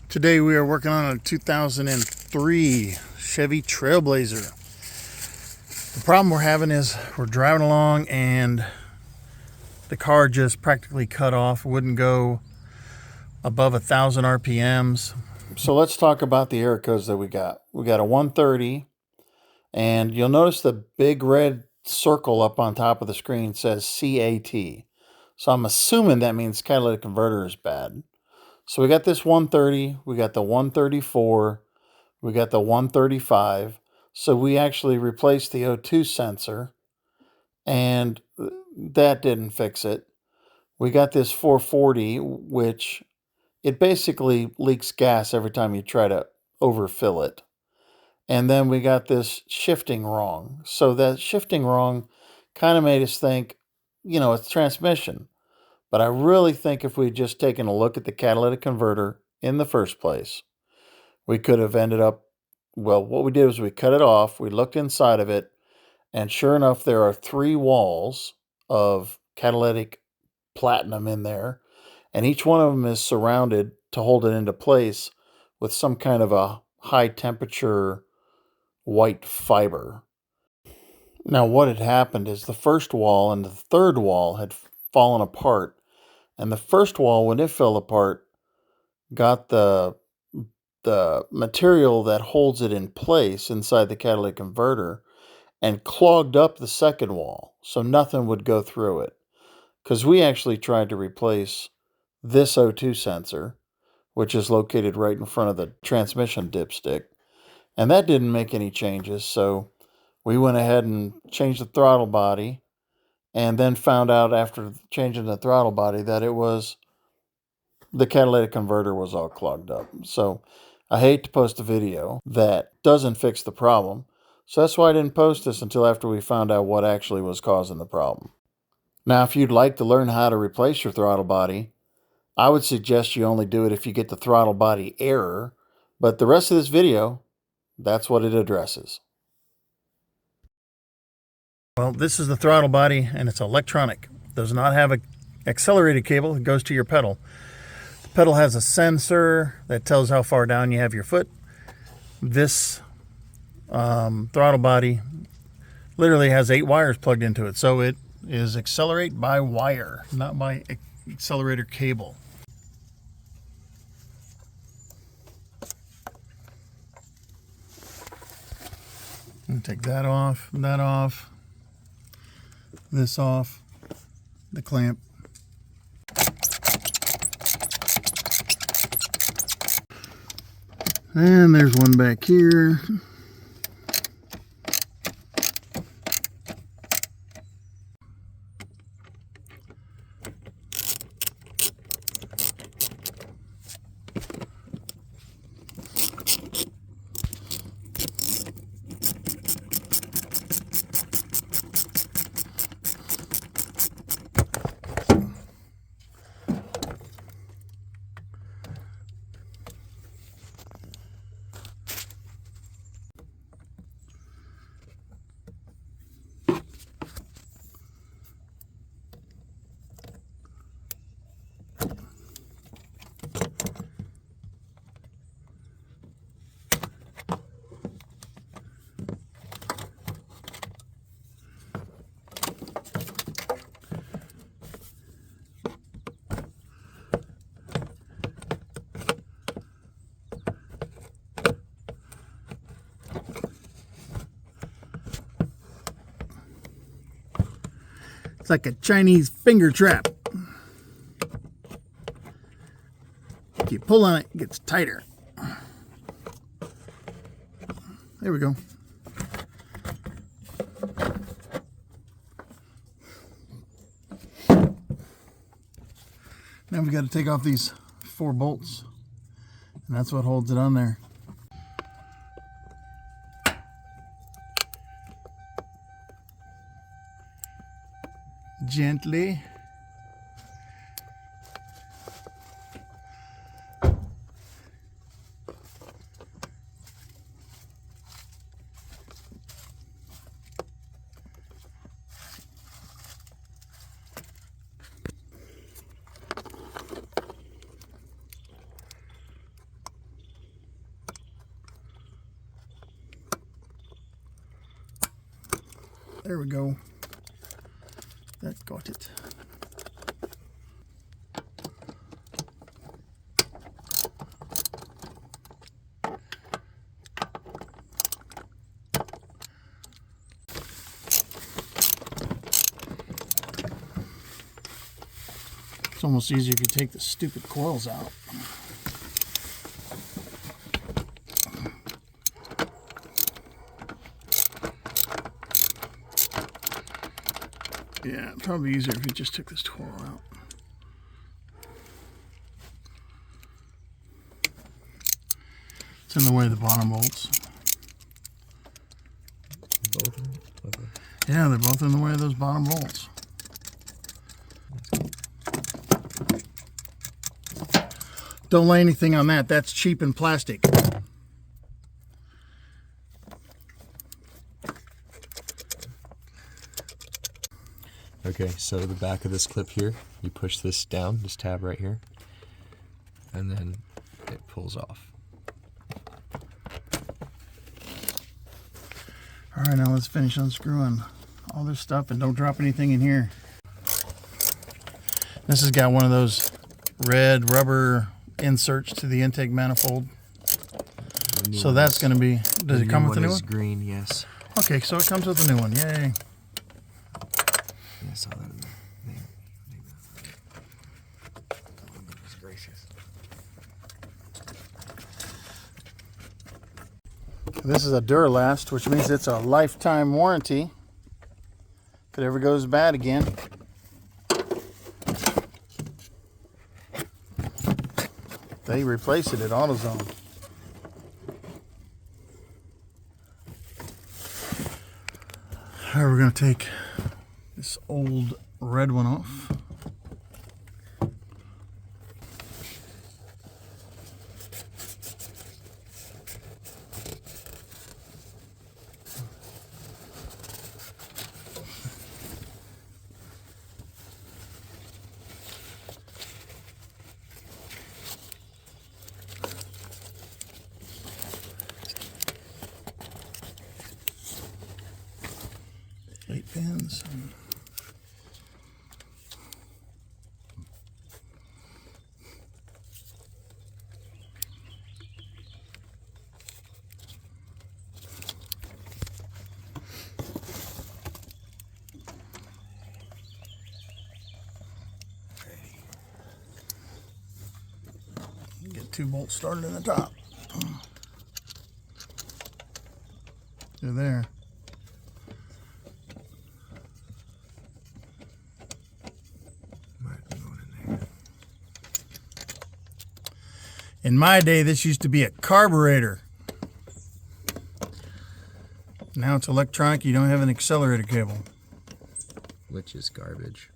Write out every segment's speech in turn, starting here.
Today we are working on a 2003 Chevy Trailblazer. The problem we're having is we're driving along and the car just practically cut off, wouldn't go above 1,000 RPMs. So let's talk about the error codes that we got. We got a 130, and you'll notice the big red circle up on top of the screen says CAT. So I'm assuming that means catalytic converter is bad. So we got this 130, we got the 134, we got the 135. So we actually replaced the O2 sensor, and that didn't fix it. We got this 440, which it basically leaks gas every time you try to overfill it. And then we got this shifting wrong. So that shifting wrong kind of made us think, it's transmission. But I really think if we'd just taken a look at the catalytic converter in the first place, we could have ended up, well, what we did was we cut it off, we looked inside of it, and sure enough, there are 3 walls of catalytic platinum in there, and each one of them is surrounded to hold it into place with some kind of a high temperature white fiber. Now, what had happened is the first wall and the third wall had fallen apart. And the first wall, when it fell apart, got the material that holds it in place inside the catalytic converter and clogged up the second wall, so nothing would go through it. Because we actually tried to replace this O2 sensor, which is located right in front of the transmission dipstick, and that didn't make any changes, so we went ahead and changed the throttle body, and then found out after changing the throttle body that it was the catalytic converter was all clogged up. So I hate to post a video that doesn't fix the problem. So that's why I didn't post this until after we found out what actually was causing the problem. Now, if you'd like to learn how to replace your throttle body, I would suggest you only do it if you get the throttle body error. But the rest of this video, that's what it addresses. Well, this is the throttle body, and it's electronic. It does not have an accelerated cable. It goes to your pedal. The pedal has a sensor that tells how far down you have your foot. This throttle body literally has 8 wires plugged into it. So it is accelerate by wire, not by accelerator cable. And take that off, this off, the clamp. And there's one back here. It's like a Chinese finger trap. If you pull on it, it gets tighter. There we go. Now we got to take off these 4 bolts, and that's what holds it on there. Gently. There we go. That got it. It's almost easier if you take the stupid coils out. Yeah, it'd probably be easier if you just took this coil out. It's in the way of the bottom bolts. Both of them? Okay. Yeah, they're both in the way of those bottom bolts. Don't lay anything on that. That's cheap and plastic. Okay, so the back of this clip here, you push this down, this tab right here, and then it pulls off. All right, now let's finish unscrewing all this stuff and don't drop anything in here. This has got one of those red rubber inserts to the intake manifold. So that's going to be, does it come with the new one? Green, yes. Okay, so it comes with the new one. Yay. Yeah, I saw that in there. Oh, goodness gracious. This is a Duralast, which means it's a lifetime warranty. If it ever goes bad again. They replace it at AutoZone. All right, we're going to take this old red one off. Eight pins. Get 2 bolts started in the top. They're there. In my day, this used to be a carburetor. Now it's electronic. You don't have an accelerator cable. Which is garbage.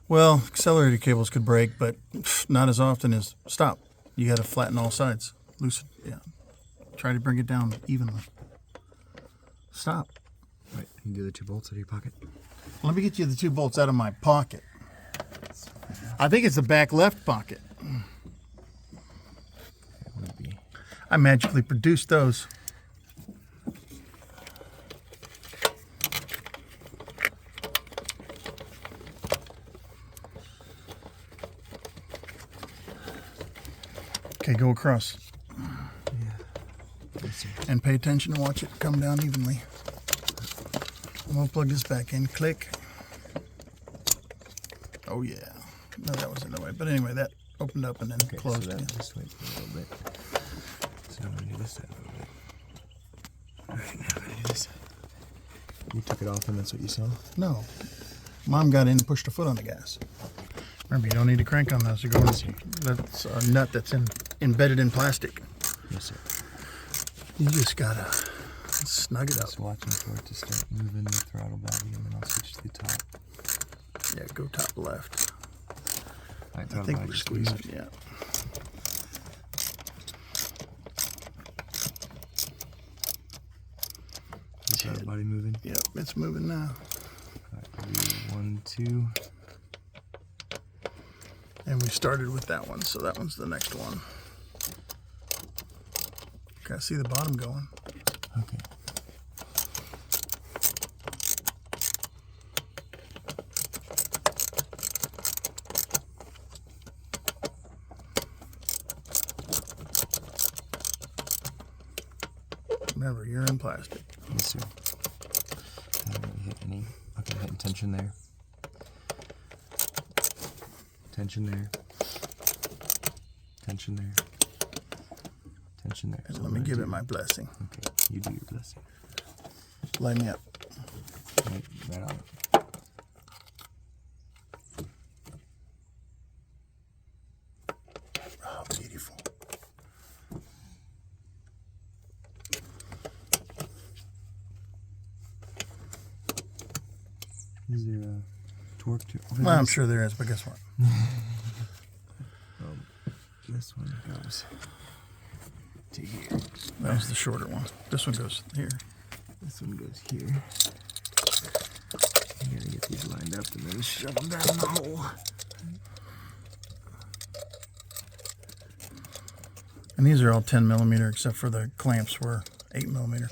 Well, accelerator cables could break, but not as often as stop. You got to flatten all sides. Loosen, yeah. Try to bring it down evenly. Stop. Right, you can do the 2 bolts out of your pocket. Let me get you the 2 bolts out of my pocket. I think it's the back left pocket. I magically produced those. Okay, go across. Yeah. And pay attention and watch it come down evenly. I'm gonna plug this back in. Click. Oh yeah. No, that was in the way. But anyway, that opened up and then closed. So that, yeah. just wait for a little bit. So I'm gonna do this side a little bit. Alright, now I'm gonna do this side. You took it off and that's what you saw? No. Mom got in and pushed her foot on the gas. Remember, you don't need to crank on those. That's a nut that's embedded in plastic. Yes, sir. You just gotta snug it up. Just watching for it to start moving the throttle body, and then I'll switch to the top. Yeah, go top left. Right, I think we're squeezing, yeah. Is the throttle body moving? Yep, it's moving now. Alright, 1, 2. And we started with that one, so that one's the next one. Okay, I see the bottom going. Okay. Remember, you're in plastic. Yes, sir. I haven't really hit any. Okay, hitting tension there. Tension there. Tension there. Tension there. Let me give it my blessing. Okay, you do your blessing. Light me up. Right on. Oh, beautiful. Is there a torque to? Well, I'm sure there is, but guess what? This one goes to here. That was the shorter one. This one goes here. This one goes here. You gotta get these lined up and then shove them down the hole. And these are all 10 millimeter, except for the clamps were 8 millimeter.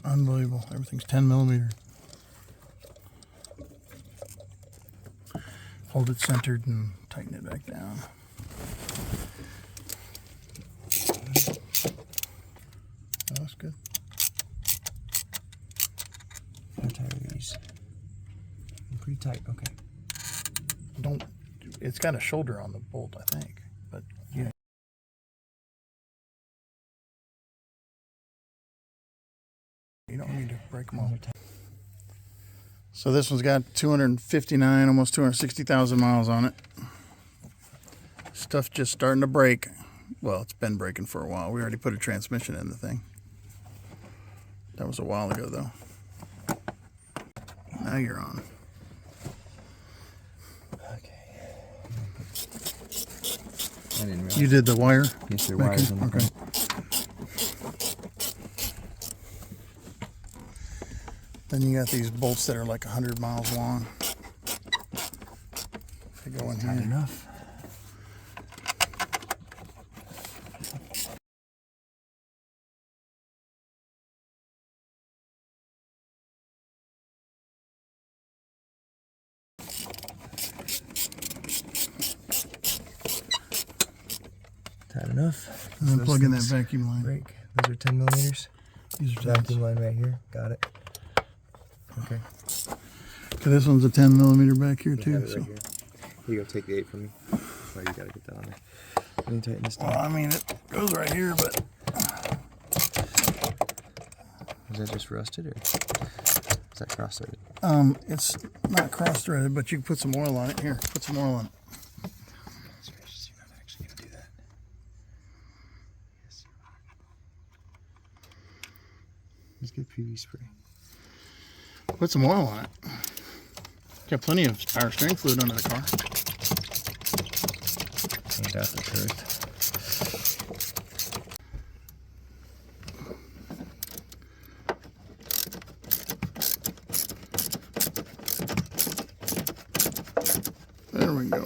Unbelievable. Everything's 10 millimeter. Hold it centered and tighten it back down. Oh, that's good. How tight are these? Pretty tight, okay. Don't. It's got a shoulder on the bolt, I think. But yeah. You don't need to break them all. So this one's got 259, almost 260,000 miles on it. Stuff just starting to break. Well, it's been breaking for a while. We already put a transmission in the thing. That was a while ago, though. Now you're on. Okay. I didn't realize. You did the wire? Yes, sir. Wires on the Okay. front. Then you got these bolts that are like 100 miles long. They go in Tight here. enough. Tight enough. And then Those plug in that things vacuum line. break. Those are 10 millimeters. These are Vacuum line right here. Got it. Okay. Okay, this one's a 10 millimeter back here You too. have it So. right here. You go take the 8 from me. Oh, you gotta get that on there. Let me tighten this down. Well, I mean, it goes right here, but Is that just rusted or is that cross-threaded? it's not cross-threaded, but you can put some oil on it. Here, put some oil on it. That's gracious, you're not actually gonna do that. Yes, you are. Let's get PV spray. Put some oil on it. Got plenty of power steering fluid under the car. Ain't that the truth? There we go.